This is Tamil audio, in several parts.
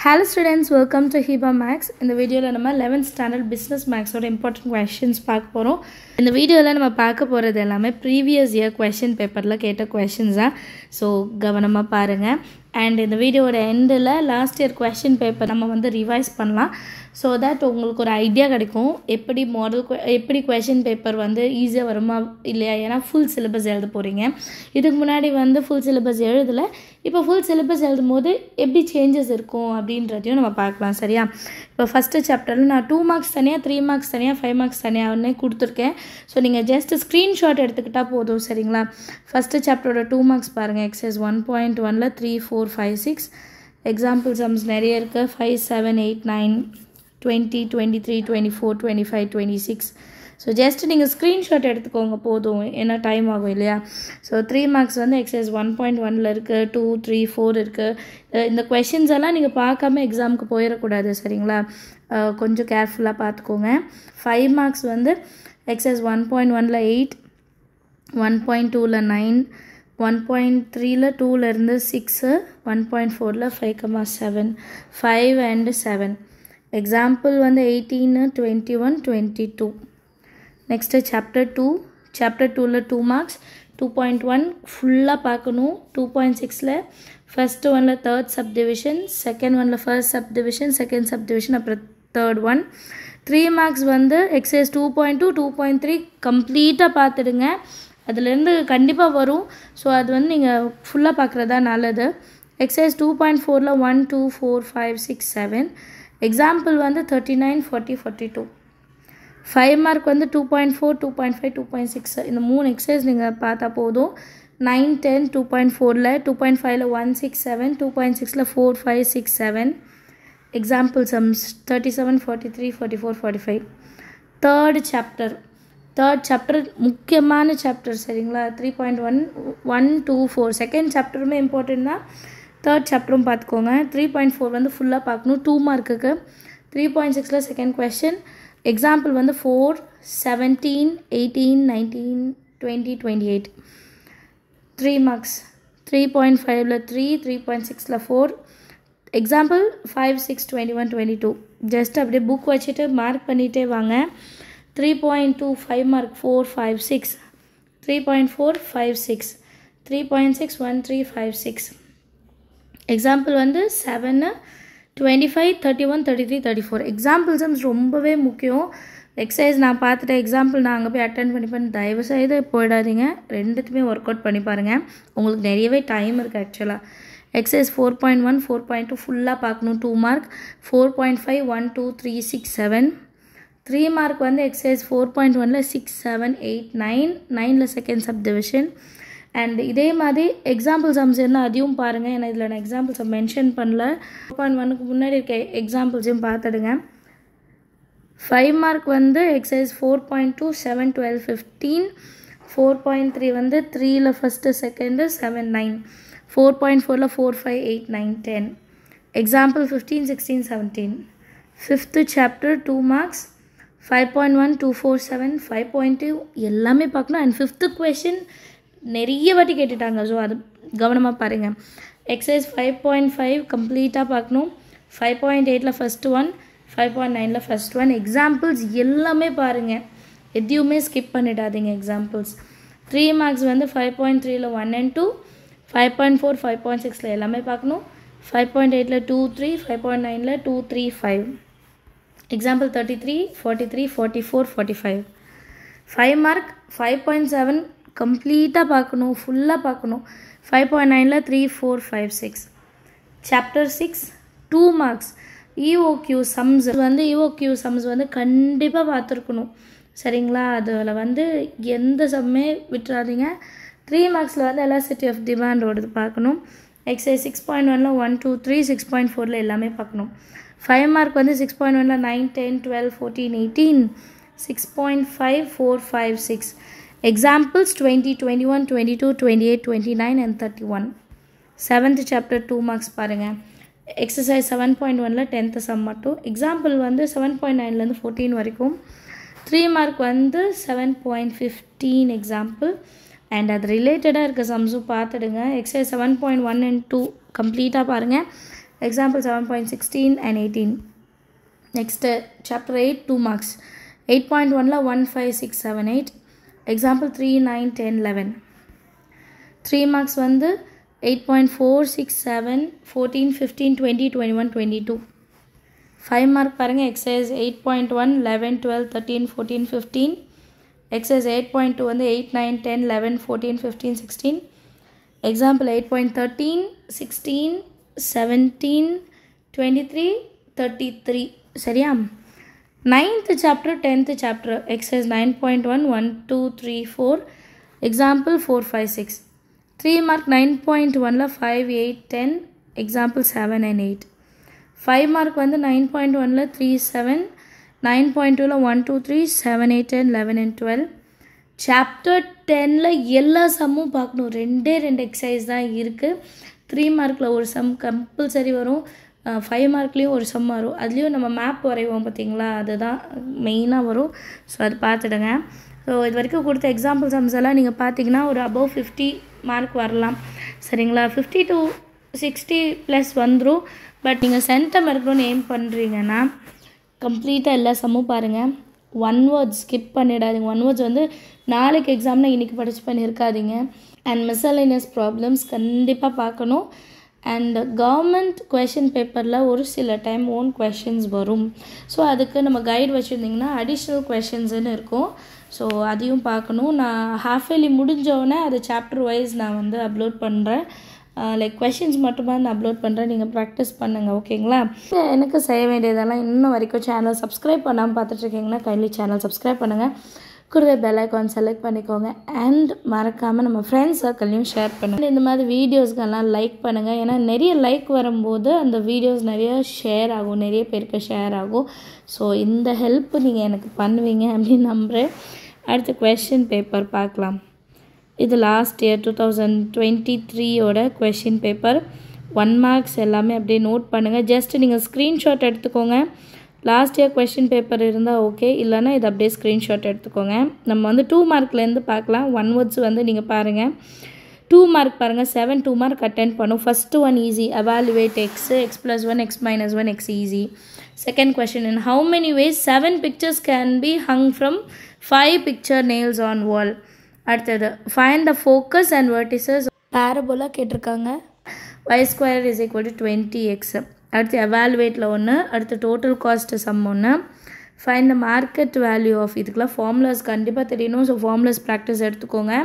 Hello students, welcome to Hiba Max. In the video la nama 11th standard business max oda important questions paak porom. In the video la nama paaka poradhu ellame previous year question paper la ketta questions ah. So gavanama paarenga. And in the video oda end la last year question paper nama vandu revise pannalam so that உங்களுக்கு ஒரு ஐடியா கிடைக்கும் எப்படி மாடல் எப்படி क्वेश्चन பேப்பர் வந்து ஈஸியா வருமா இல்லையா ஏனா full syllabus எழுத போறீங்க இதுக்கு முன்னாடி வந்து full syllabus எழுதல இப்போ full syllabus எழுதும்போது எப்படி changes இருக்கும் அப்படின்றதையும் நம்ம பார்க்கலாம் சரியா இப்போ ஃபர்ஸ்ட் சாப்டர்ல நான் 2 மார்க்ஸ் தனியா 3 மார்க்ஸ் தனியா 5 மார்க்ஸ் தனியா ஒண்ணே கொடுத்திருக்கேன் சோ நீங்க ஜஸ்ட் ஸ்கிரீன்ஷாட் எடுத்துக்கிட்டா போதும் சரிங்களா ஃபர்ஸ்ட் சாப்டரோட 2 மார்க்ஸ் பாருங்க எக்ஸர்சைஸ் 1.1 ல 3 4 5 6 எக்ஸாம்பிள் சம்ஸ் நிறைய இருக்கு 5 7 8 9 20 23 24 25 26 so just நீங்க ஸ்கிரீன்ஷாட் எடுத்துக்கோங்க போதும் என்ன டைம் ஆகும் இல்லையா so 3 மார்க்ஸ் வந்து எக்ஸர்சைஸ் 1.1 ல இருக்கு 2 3 4 இருக்கு இந்த क्वेश्चंस எல்லாம் நீங்க பார்க்காம எக்ஸாம்க்கு போயிர கூடாது சரிங்களா கொஞ்சம் கேர்ஃபுல்லா பாத்துக்கோங்க 5 மார்க்ஸ் வந்து எக்ஸர்சைஸ் 1.1 ல 8 1.2 ல 9 1.3 ல 2 ல இருந்து 6 1.4 ல 5, 7 and 7 example வந்து 18 21 22 next chapter 2 ல 2 marks 2.1 fulla பார்க்கணும் 2.6 ல first one ல third subdivision second one ல first subdivision second subdivision அப்புறம் third one 3 marks வந்து exercise 2.2 2.3 கம்ப்ளீட்டா பார்த்துடுங்க அதுல இருந்து கண்டிப்பா வரும் சோ அது வந்து நீங்க ஃபுல்லா பார்க்கறதா நல்லது exercise 2.4 ல 1 2 4 5 6 7 example வந்து 39 40 42 5 mark வந்து 2.4 2.5 2.6 இந்த மூணு exercise நீங்க பார்த்தா போதும் 9 10 2.4 ல 2.5 ல 1 6 7 2.6 ல 4 5 6 7 example sums 37 43 44 45 third chapter முக்கியமான chapter சரிங்களா 3.1 1 2 4 second chapterமே important தான் third chapter பார்த்துக்கோங்க 3.4 வந்து ஃபுல்லா பார்க்கணும் 2 மார்க்குக்கு 3.6 ல செகண்ட் क्वेश्चन எக்ஸாம்பிள் வந்து 4 17 18 19 20 28 3 மார்க்ஸ் 3.5 ல 3 3.6 ல 4 எக்ஸாம்பிள் 5 6 21 22 ஜஸ்ட் அப்படியே புக் வச்சிட்டு மார்க் பண்ணிட்டே வாங்க 3.2 5 mark 4 5 6 3.4 5 6 3.6 1 3 5 6 example வந்து 7 25 31 33 34 example sums ரொம்பவே முக்கியம் exercise நான் பார்த்துட்ட example நான் அங்க போய் அட்டெண்ட் பண்ணிப்பேன் தயவு செய்து போய்டாதீங்க ரெண்டுத்துமே வொர்க் அவுட் பண்ணி பாருங்க உங்களுக்கு நிறையவே டைம் இருக்கு एक्चुअली exercise 4.1 4.2 ஃபுல்லா பார்க்கணும் 2 mark 4.5 1 2 3 6 7 3 mark வந்து exercise 4.1 ல 6 7 8 9 ல செகண்ட் சப்டிவிஷன் and இதே மாதிரி example sums என்ன அதையும் பாருங்க ஏனா இதுல நான் example sum மென்ஷன் பண்ணல 4.1 க்கு முன்னாடி இருக்க examples-ஐயும் பார்த்துடுங்க 5 mark வந்து exercise 4.2 7 12 15 4.3 வந்து 3 ல first second 7 9 4.4 ல 4 5 8 9 10 example 15 16 17 fifth chapter 2 marks 5.1 247 5.2 எல்லாமே பார்க்கணும் and fifth question நிறைய வாட்டி கேட்டிட்டாங்க சோ அது கவனமா பாருங்க exercise 5.5 கம்ப்ளீட்டா பார்க்கணும் 5.8 ல first one 5.9 ல first one examples எல்லாமே பாருங்க எதையுமே ஸ்கிப் பண்ணிடாதீங்க examples 3 marks வந்து 5.3 ல 1 and 2 5.4 5.6 ல எல்லாமே பார்க்கணும் 5.8 ல 2 3 5.9 ல 2 3 5 example 33 43 44 45 5 mark 5.7 கம்ப்ளீட்டா பார்க்கணும் ஃபுல்லா பார்க்கணும் 5.9 ல 3 4 5 6 chapter 6 2 marks EOQ sums வந்து கண்டிப்பா பார்த்திருக்கணும் சரிங்களா அதுல வந்து எந்த சம்மே விட்டுறாதீங்க 3 marksல வந்து elasticity of demand ஓடது பார்க்கணும் exercise 6.1 ல 1 2 3 6.4 ல எல்லாமே பார்க்கணும் 5 mark வந்து 6.1 ல 9 10 12 14 18 6.5 4 5 6 examples 20 21 22 28 29 and 31 seventh chapter 2 marks பாருங்க exercise 7.1 ல 10th sum மட்டும் example வந்து 7.9 ல இருந்து 14 வரைக்கும் 3 mark வந்து 7.15 example and அது ரிலேட்டடா இருக்க sums பார்த்துடுங்க exercise 7.1 and 2 கம்ப்ளீட்டா பாருங்க Example 7.16 and 18. Next, chapter 8, 2 marks. 8.1 la 1, 5, 6, 7, 8. Example 3, 9, 10, 11. 3 marks வந்து 8.4, 6, 7, 14, 15, 20, 21, 22. 5 mark பாருங்க exercise 8.1, 11, 12, 13, 14, 15. Exercise 8.2 வந்து 8, 9, 10, 11, 14, 15, 16. Example 8.13, 16, 17, 23, 33. சரியா? 9th chapter, 10th chapter. Exercise 9.1, 1, 2, 3, 4. Example 4, 5, 6. 3 mark 9.1 la 5, 8, 10. Example 7 and 8. 5 mark வந்து 9.1 la 3, 7. 9.2 la 1, 2, 3, 7, 8, 10, 11 and 12. Chapter 10 la எல்லா சம்மும் பார்க்கணும். ரெண்டே எக்ஸசைஸ் தான் இருக்குது. 3 மார்க்கில் ஒரு சம் கம்பல்சரி வரும். 5 மார்க்லேயும் ஒரு சம் வரும். அதுலேயும் நம்ம மேப் வரைவோம் பார்த்தீங்களா, அதுதான் மெயினாக வரும். ஸோ அது பார்த்துடுங்க. ஸோ இது வரைக்கும் கொடுத்த எக்ஸாம்பிள் சம்ஸ் எல்லாம் நீங்கள் பார்த்தீங்கன்னா ஒரு அபவ் 50 மார்க் வரலாம். சரிங்களா? 50 to 60 ப்ளஸ் வந்துடும். பட் நீங்கள் சென்டம் இருக்கணும்னு எய்ம் பண்ணுறீங்கன்னா கம்ப்ளீட்டாக எல்லா சம்மும் பாருங்கள். 1 வேர்ட்ஸ் ஸ்கிப் பண்ணிடாதீங்க. 1 வேர்ட்ஸ் வந்து நாளைக்கு எக்ஸாம்னா இன்றைக்கி படிச்சு பண்ணியிருக்காதீங்க. அண்ட் மிஸ்சலேனியஸ் ப்ராப்ளம்ஸ் கண்டிப்பாக பார்க்கணும். அண்ட் கவர்மெண்ட் கொஷின் பேப்பரில் ஒரு சில டைம் ஓன் கொஷின்ஸ் வரும். ஸோ அதுக்கு நம்ம கைடு வச்சுருந்திங்கன்னா அடிஷ்னல் கொஷின்ஸ்ன்னு இருக்கும். ஸோ அதையும் பார்க்கணும். நான் ஹாஃப் இயர்லி முடிஞ்சோடனே அது சாப்டர் வைஸ் நான் வந்து அப்லோட் பண்ணுறேன். லைக் கொஷின்ஸ் மட்டுமா நான் அப்லோட் பண்ணுறேன். நீங்கள் ப்ராக்டிஸ் பண்ணுங்கள். ஓகேங்களா? எனக்கு செய்ய வேண்டியதெல்லாம் இன்னும் வரைக்கும் சேனல் சப்ஸ்கிரைப் பண்ணாமல் பார்த்துட்ருக்கீங்கன்னா கைண்ட்லி சேனல் சப்ஸ்கிரைப் பண்ணுங்கள். கூடவே பெல் ஐக்கான் செலக்ட் பண்ணிக்கோங்க. அண்ட் மறக்காமல் நம்ம ஃப்ரெண்ட்ஸ் சர்க்கிள்லையும் ஷேர் பண்ணுங்கள். இந்த மாதிரி வீடியோஸ்க்கெல்லாம் லைக் பண்ணுங்கள். ஏன்னா நிறைய லைக் வரும்போது அந்த வீடியோஸ் நிறைய ஷேர் ஆகும், நிறைய பேருக்கு ஷேர் ஆகும். ஸோ இந்த ஹெல்ப் நீங்கள் எனக்கு பண்ணுவீங்க அப்படின்னு நம்புகிறேன். அடுத்து கொஷின் பேப்பர் பார்க்கலாம். இது லாஸ்ட் இயர் 2023யோட கொஷின் பேப்பர். 1 மார்க்ஸ் எல்லாமே அப்படியே நோட் பண்ணுங்கள். ஜஸ்ட் நீங்கள் ஸ்க்ரீன்ஷாட் எடுத்துக்கோங்க. லாஸ்ட் இயர் கொஷின் பேப்பர் இருந்தால் ஓகே, இல்லைனா இது அப்படியே ஸ்க்ரீன்ஷாட் எடுத்துக்கோங்க. நம்ம வந்து 2 மார்க்லேருந்து பார்க்கலாம். 1 வேர்ட்ஸ் வந்து நீங்கள் பாருங்கள். 2 மார்க் பாருங்கள். 7 2 மார்க் அட்டென்ட் பண்ணும். First 1 easy, evaluate x, x plus 1, x minus 1, x easy. Second question, in how many ways 7 pictures can be hung from 5 picture nails on wall? அடுத்தது find the focus and vertices parabola கேட்டிருக்காங்க. y square is equal to 20x. அடுத்து evaluateல ஒன்று, அடுத்து total cost sum ஒன்று, find the market value of, இதுக்கெல்லாம் ஃபார்முலாஸ் கண்டிப்பாக தெரியணும். ஸோ ஃபார்முலாஸ் ப்ராக்டிஸ் எடுத்துக்கோங்க.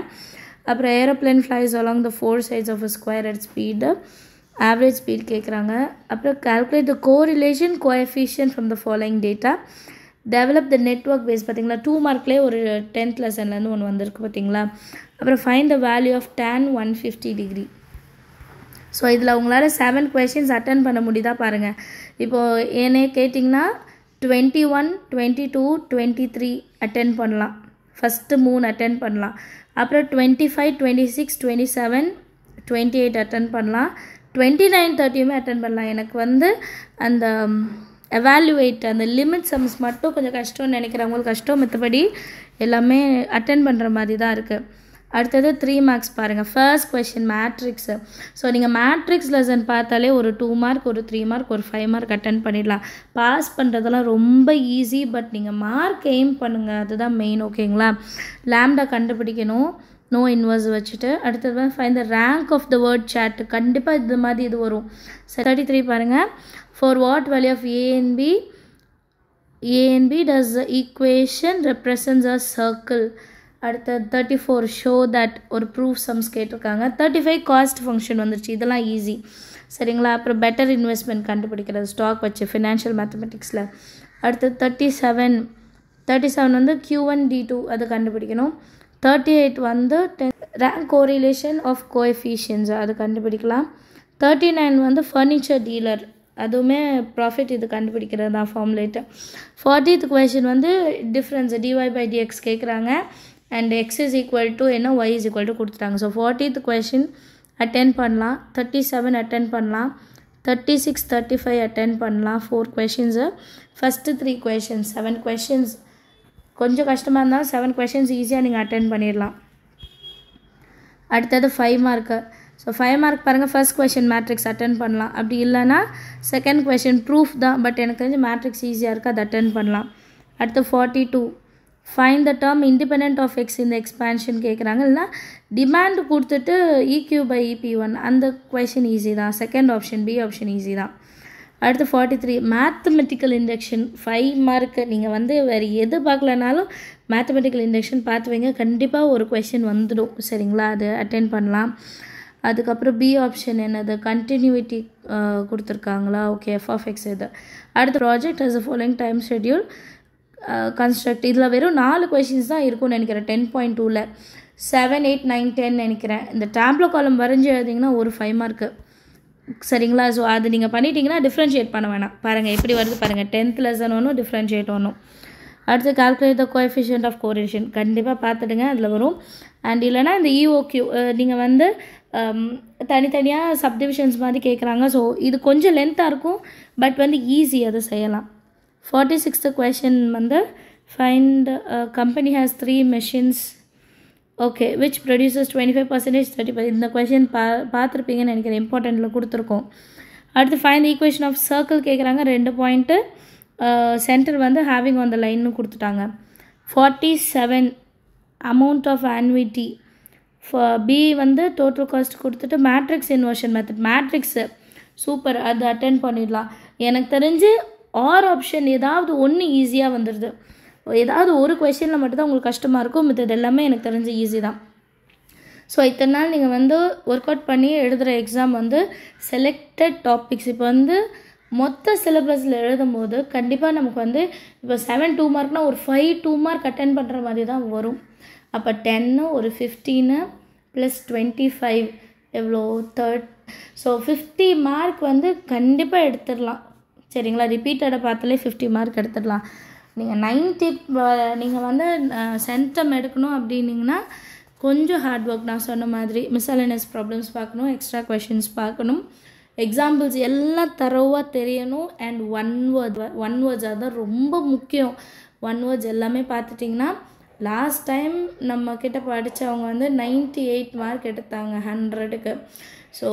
அப்புறம் aeroplane flies along the 4 sides of a square at speed, average speed கேட்குறாங்க. அப்புறம் calculate the correlation coefficient from the following data, develop the network base. பார்த்தீங்களா 2 மார்க்லேயே ஒரு 10th லெசன்லேருந்து ஒன்று வந்திருக்கு பார்த்தீங்களா. அப்புறம் find the value of tan 150 degree. So இதில் உங்களால் 7 கொஷின்ஸ் அட்டன் பண்ண முடியுதா பாருங்கள். இப்போது ஏன்னே கேட்டிங்கன்னா 21, 22, 23 அட்டன் பண்ணலாம். ஃபஸ்ட்டு 3 அட்டன் பண்ணலாம். அப்புறம் 25, 26, 27, 28 அட்டன் பண்ணலாம். 29, 30யுமே அட்டன் பண்ணலாம். எனக்கு வந்து அந்த எவாலுவேட் அந்த லிமிட் சம்ஸ் மட்டும் கொஞ்சம் கஷ்டம்னு நினைக்கிறவங்களுக்கு கஷ்டம், மற்றபடி எல்லாமே அட்டன் பண்ணுற மாதிரி தான் இருக்குது. அடுத்தது 3 மார்க்ஸ் பாருங்கள். First question matrix. ஸோ நீங்கள் மேட்ரிக்ஸ் லெசன் பார்த்தாலே ஒரு 2 மார்க், ஒரு 3 மார்க், ஒரு 5 மார்க் அட்டன் பண்ணிடலாம். பாஸ் பண்ணுறதெல்லாம் ரொம்ப ஈஸி. பட் நீங்கள் மார்க் எய்ம் பண்ணுங்கள், அதுதான் மெயின். ஓகேங்களா? லாம்டா கண்டுபிடிக்கணும், நோ இன்வர்ஸ் வச்சுட்டு. அடுத்தது find the rank of the word chat. கண்டிப்பாக இது மாதிரி இது வரும். 33 பாருங்கள். For what value of A and B does the equation represents a circle. அடுத்த 34 ஷோ தட் ஒரு ப்ரூஃப் சம்ஸ் கேட்டிருக்காங்க. 35 காஸ்ட் ஃபங்க்ஷன் வந்துருச்சு. இதெல்லாம் ஈஸி. சரிங்களா? அப்புறம் பெட்டர் இன்வெஸ்ட்மெண்ட் கண்டுபிடிக்கிறது ஸ்டாக் வச்சு ஃபினான்ஷியல் மேத்தமெட்டிக்ஸில். அடுத்து 37 வந்து Q1 D2 அது கண்டுபிடிக்கணும். 38 வந்து ரேங்க் கோரிலேஷன் ஆஃப் கோஎஃபிஷியன்ஸ் அது கண்டுபிடிக்கலாம். 39 வந்து ஃபர்னிச்சர் டீலர், அதுவுமே ப்ராஃபிட் இது கண்டுபிடிக்கிறது தான் ஃபார்முலேட்டு. 40th கொஷின் வந்து டிஃப்ரென்ஸ் dy/dx கேட்குறாங்க. And x is equal to என்ன y is equal to கொடுத்துட்டாங்க. ஸோ 40th கொஷின் அட்டென்ட் பண்ணலாம். 37 அட்டென்ட் பண்ணலாம். 36, 35 அட்டென்ட் பண்ணலாம். 4 கொஷின்ஸு. ஃபஸ்ட்டு 3 கொஷின்ஸ் 7 கொஷின்ஸ் கொஞ்சம் கஷ்டமாக இருந்தாலும் 7 கொஷின்ஸ் ஈஸியாக நீங்கள் அட்டென்ட் பண்ணிடலாம். அடுத்தது 5 மார்க்கு. ஸோ 5 மார்க் பாருங்கள், ஃபர்ஸ்ட் கொஷின் மேட்ரிக்ஸ் அட்டன் பண்ணலாம். அப்படி இல்லைனா செகண்ட் கொஷின் ப்ரூஃப் தான், பட் எனக்கு தெரிஞ்சு மேட்ரிக்ஸ் ஈஸியாக இருக்குது, அதை அட்டன் பண்ணலாம். அடுத்து 42 find the term independent of x இந்த எக்ஸ்பேன்ஷன் கேட்குறாங்க. இல்லைனா டிமாண்ட் கொடுத்துட்டு EQ by EP1 அந்த கொஷின் ஈஸி தான். Second option B option easy தான். அடுத்து 43 மேத்தமெட்டிக்கல் இண்டக்ஷன் 5 மார்க்கு. நீங்கள் வந்து வேறு எது பார்க்கலனாலும் மேத்தமெட்டிக்கல் இண்டக்ஷன் பார்த்து வைங்க, கண்டிப்பாக ஒரு கொஷின் வந்துடும். சரிங்களா, அது அட்டென்ட் பண்ணலாம். அதுக்கப்புறம் பி ஆப்ஷன் என்னது, கண்டினியூட்டி கொடுத்துருக்காங்களா, ஓகே, f(x) இது. அடுத்து project as a following time schedule construct. இதில் வெறும் 4 கொஷின்ஸ் தான் இருக்கும்னு நினைக்கிறேன் 10.2ல். 7, 8, 9, 10 நினைக்கிறேன். இந்த டேப்லோ காலம் வரைஞ்சி எழுதிங்கன்னா ஒரு 5 மார்க்கு. சரிங்களா, ஸோ அது நீங்கள் பண்ணிட்டீங்கன்னா டிஃப்ரென்ஷியேட் பண்ண வேணாம். பாருங்கள் எப்படி வருது பாருங்கள், 10th லெசன் ஒன்றும் டிஃப்ரென்ஷியேட் ஒன்றும். அடுத்து calculate the coefficient of correlation கண்டிப்பாக பார்த்துடுங்க, அதில் வரும். அண்ட் இல்லைனா இந்த EOQ நீங்கள் வந்து தனித்தனியாக சப்டிவிஷன்ஸ் மாதிரி கேட்குறாங்க. ஸோ இது கொஞ்சம் லென்த்தாக இருக்கும், பட் வந்து ஈஸி, அதை செய்யலாம். 46th கொஷின் வந்து find company has 3 machines okay which produces 25%, 30%. இந்த கொஷின் பார்த்துருப்பீங்கன்னு நினைக்கிறேன், இம்பார்ட்டண்ட்டில் கொடுத்துருக்கோம். அடுத்து ஃபைண்ட் ஈக்குவேஷன் ஆஃப் சர்க்கிள் கேட்குறாங்க. 2 பாயிண்ட்டு சென்டர் வந்து ஹேவிங் ஆன் த லைன்னு கொடுத்துட்டாங்க. 47 அமௌண்ட் ஆஃப் ஆன்விட்டி பி வந்து டோட்டல் காஸ்ட் கொடுத்துட்டு matrix inversion method matrix super, அது அட்டென்ட் பண்ணிடலாம். எனக்கு தெரிஞ்சு ஆர் ஆப்ஷன் ஏதாவது ஒன்று ஈஸியாக வந்துடுது. ஏதாவது ஒரு கொஷினில் மட்டும்தான் உங்களுக்கு கஷ்டமாக இருக்கும், மித்தது எல்லாமே எனக்கு தெரிஞ்சு ஈஸி தான். ஸோ இத்தனை நாள் நீங்கள் வந்து ஒர்க் அவுட் பண்ணி எழுதுகிற எக்ஸாம் வந்து செலக்டட் டாபிக்ஸ். இப்போ வந்து மொத்த சிலபஸில் எழுதும் போது கண்டிப்பாக நமக்கு வந்து இப்போ 7 2 மார்க்னால் ஒரு 5 2 மார்க் அட்டென்ட் பண்ணுற மாதிரி தான் வரும். அப்போ 10 ஒரு 15 + 25 எவ்வளோ 30. ஸோ 50 மார்க் வந்து கண்டிப்பாக எடுத்துடலாம். சரிங்களா, ரிப்பீட்டடை பார்த்தாலே 50 மார்க் எடுத்துடலாம். நீங்கள் 90 நீங்கள் வந்து சென்டம் எடுக்கணும் அப்படின்னிங்கன்னா கொஞ்சம் ஹார்ட் ஒர்க். நான் சொன்ன மாதிரி மிஸ்செலேனியஸ் ப்ராப்ளம்ஸ் பார்க்கணும், எக்ஸ்ட்ரா கொஷின்ஸ் பார்க்கணும், எக்ஸாம்பிள்ஸ் எல்லாம் தரோவாக தெரியணும். அண்ட் ஒன் வேர்ட்ஸ் அதுதான் ரொம்ப முக்கியம். 1 வேர்ட்ஸ் எல்லாமே பார்த்துட்டிங்கன்னா லாஸ்ட் டைம் நம்ம கிட்ட படித்தவங்க வந்து 98 மார்க் எடுத்தாங்க 100க்கு. ஸோ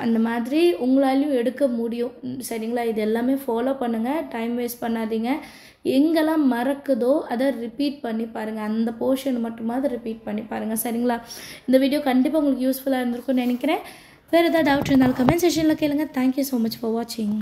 அந்த மாதிரி உங்களாலையும் எடுக்க முடியும். சரிங்களா, இது எல்லாமே ஃபாலோ பண்ணுங்கள், டைம் வேஸ்ட் பண்ணாதீங்க. எங்கெல்லாம் மறக்குதோ அதை ரிப்பீட் பண்ணி பாருங்கள், அந்த போர்ஷன் மட்டுமாவது ரிப்பீட் பண்ணி பாருங்கள். சரிங்களா, இந்த வீடியோ கண்டிப்பாக உங்களுக்கு யூஸ்ஃபுல்லாக இருந்திருக்கும்னு நினைக்கிறேன். வேறு ஏதாவது டவுட் இருந்தாலும் கமெண்ட் செக்ஷனில் கேளுங்க. தேங்க்யூ ஸோ மச் ஃபார் வாட்சிங்.